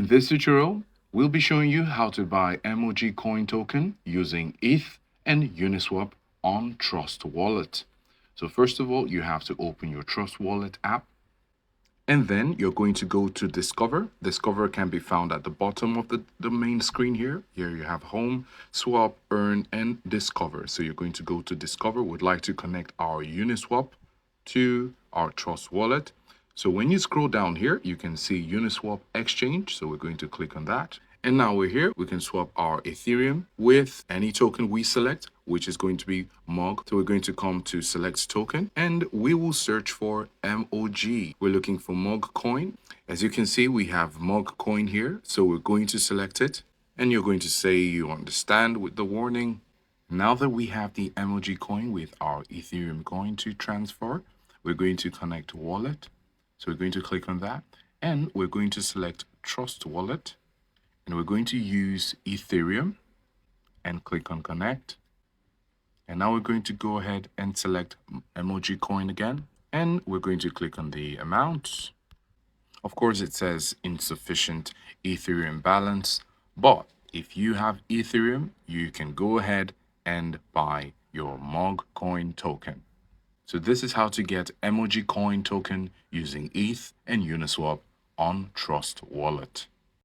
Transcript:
this tutorial, we'll be showing you how to buy MOG coin token using ETH and Uniswap on Trust Wallet. So first of all, you have to open your Trust Wallet app, and then you're going to go to Discover. Discover can be found at the bottom of the main screen here. Here you have Home, Swap, Earn, and Discover. So you're going to go to Discover. We'd like to connect our Uniswap to our Trust Wallet. So when you scroll down here, you can see Uniswap Exchange. So we're going to click on that. And now we're here. We can swap our Ethereum with any token we select, which is going to be MOG. So we're going to come to select token and we will search for MOG. We're looking for MOG coin. As you can see, we have MOG coin here. So we're going to select it and you're going to say you understand with the warning. Now that we have the MOG coin with our Ethereum coin to transfer, we're going to connect wallet. So we're going to click on that and we're going to select Trust Wallet and we're going to use Ethereum and click on connect. And now we're going to go ahead and select MOG coin again and we're going to click on the amount. Of course, it says insufficient Ethereum balance, but if you have Ethereum, you can go ahead and buy your MOG coin token. So this is how to get MOG coin token using ETH and Uniswap on Trust Wallet.